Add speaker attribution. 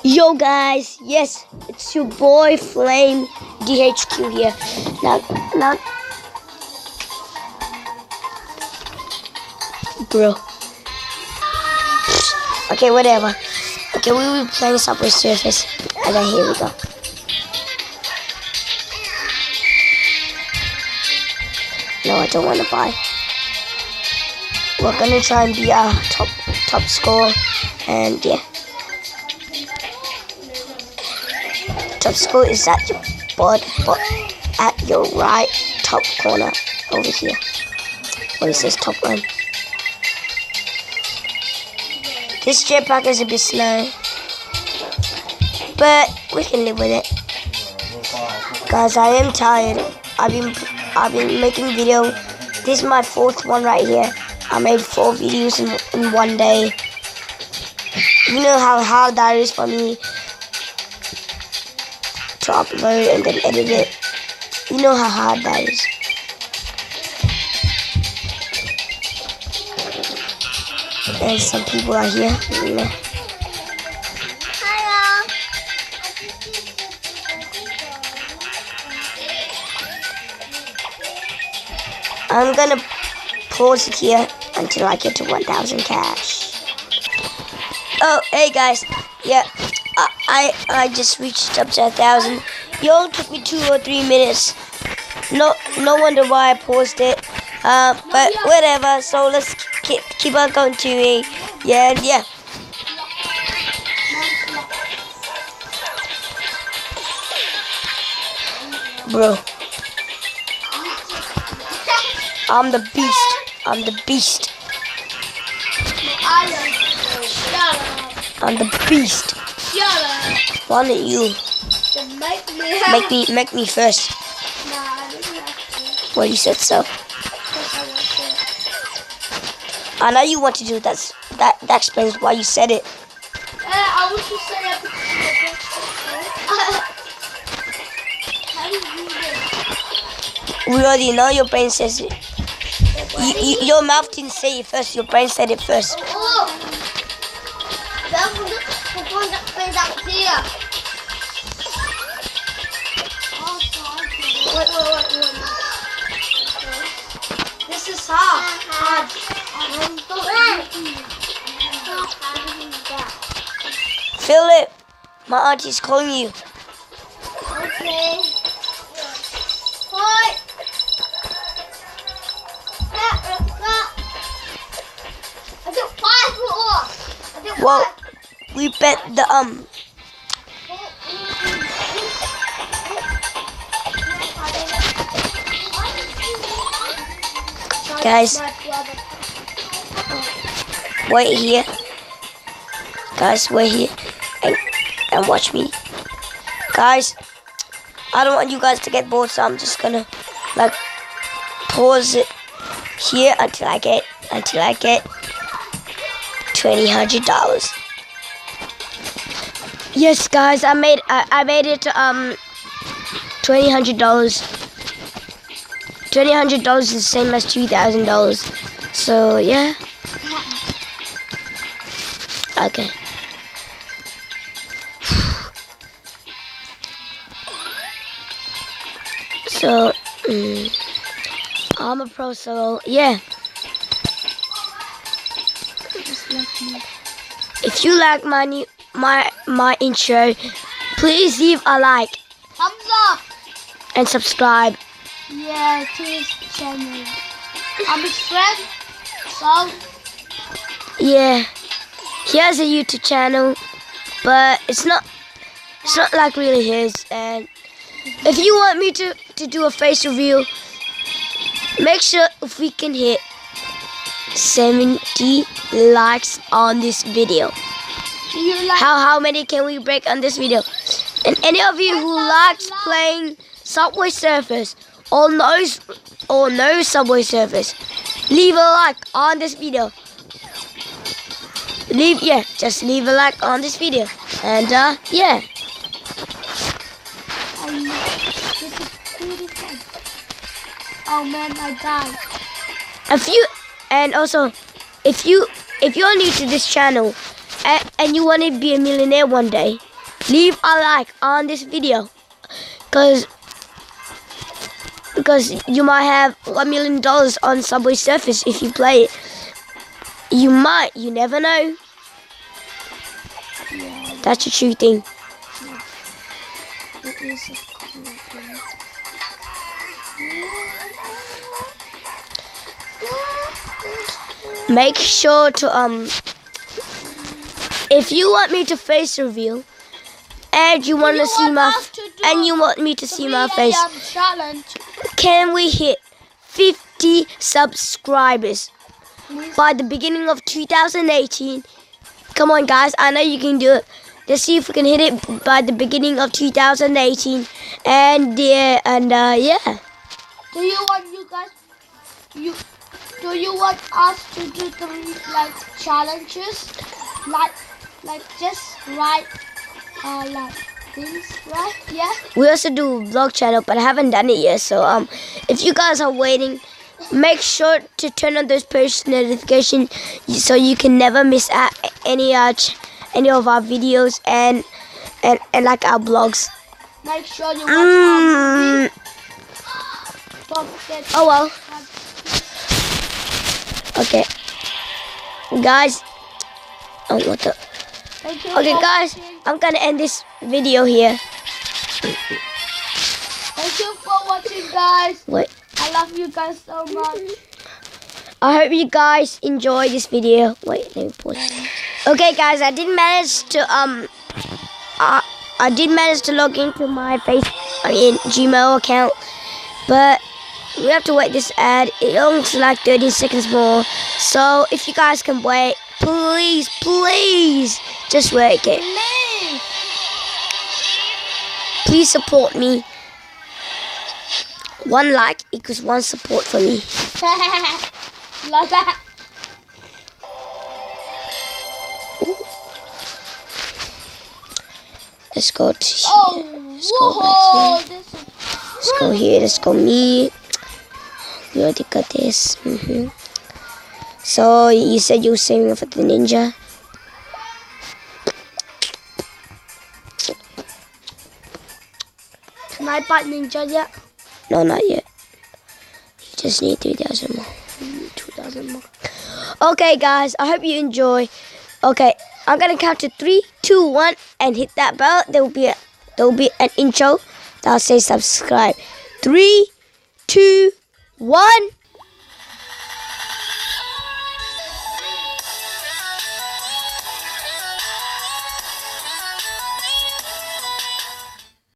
Speaker 1: Yo guys, yes, it's your boy Flame DHQ here. Now, bro. Okay, whatever. Okay, we will be playing Subway Surfers, and then here we go. No, I don't want to buy. We're gonna try and be our top score, and yeah. Top score is at your but at your right top corner over here. Where it says top one. This jetpack is a bit slow, but we can live with it. Guys, I am tired. I've been making video. This is my 4th one right here. I made 4 videos in one day. You know how hard that is for me to upload and then edit it. You know how hard that is. And some people are here. You know.
Speaker 2: Hello.
Speaker 1: I'm gonna pause it here until I get to 1,000 cash. Oh, hey guys. Yeah. I just reached up to 1,000. It only took me 2 or 3 minutes. No wonder why I paused it. But whatever. So let's keep on going to me. Yeah. Bro, I'm the beast. I'm the beast. I'm the beast. Why don't you make me first? Well, you said so. I know you want to do that. That explains why you said it.
Speaker 2: I want to say it. How do you do this?
Speaker 1: We already know your brain says it. Your mouth didn't say it first. Your brain said it first.
Speaker 2: Oh. Wait. This is hard.
Speaker 1: Philip, my auntie's calling you.
Speaker 2: Okay. Hi. I did 5 more.
Speaker 1: Well, we bet the guys, wait here. Guys, wait here and watch me. Guys, I don't want you guys to get bored, so I'm just gonna like pause it here until I get $2,000. Yes, guys, I made it $2,000. $2,000 is the same as $2,000. So yeah. Okay. So I'm a pro, so yeah. If you like my intro, please leave a like.
Speaker 2: Thumbs up.
Speaker 1: And subscribe.
Speaker 2: Yeah, to his channel. I'm his friend, so
Speaker 1: yeah, he has a YouTube channel, but it's not like really his. And if you want me to do a face reveal, make sure if we can hit 70 likes on this video. How many can we break on this video? And any of you who likes playing Subway Surfers or knows Subway Surfers, leave a like on this video. Just leave a like on this video. And yeah.
Speaker 2: Oh man, I died.
Speaker 1: If you're new to this channel and you want to be a millionaire one day, leave a like on this video, because you might have $1 million on Subway Surfers if you play it. You never know.
Speaker 2: Yeah,
Speaker 1: That's a true thing.
Speaker 2: it is a cool thing.
Speaker 1: Make sure to if you want me to face reveal and you want to see my face,
Speaker 2: Challenge.
Speaker 1: can we hit 50 subscribers by the beginning of 2018? Come on guys, I know you can do it. Let's see if we can hit it by the beginning of 2018. And yeah.
Speaker 2: Do you want us to do 3 like challenges? Like just write like things, right? Yeah.
Speaker 1: We also do a vlog channel, but I haven't done it yet. So if you guys are waiting, make sure to turn on those push notifications so you can never miss out any of our videos and like our vlogs.
Speaker 2: Make sure you watch our movie. Don't forget.
Speaker 1: Oh well. Okay, guys. Oh, what the?
Speaker 2: Thank you
Speaker 1: Okay,
Speaker 2: for
Speaker 1: guys.
Speaker 2: watching.
Speaker 1: I'm gonna end this video here.
Speaker 2: Thank you for watching, guys.
Speaker 1: Wait.
Speaker 2: I love you guys so much.
Speaker 1: I hope you guys enjoy this video. Wait, let me pause. Okay, guys, I did manage to log into my Gmail account, but we have to wait this ad. It looks like 30 seconds more. So if you guys can wait, please, just wait, okay? Please support me. 1 like equals 1 support for me.
Speaker 2: Love that.
Speaker 1: Let's go to here.
Speaker 2: Oh, whoa!
Speaker 1: Let's go here. Let's go me. We already got this. So you said you were saving for the ninja.
Speaker 2: Can I bite ninja yet?
Speaker 1: No, not yet. You just need 3,000 more. 2,000 more. Okay, guys. I hope you enjoy. Okay, I'm gonna count to 3, 2, 1, and hit that bell. There will be an intro that'll say subscribe. 3, 2, 1.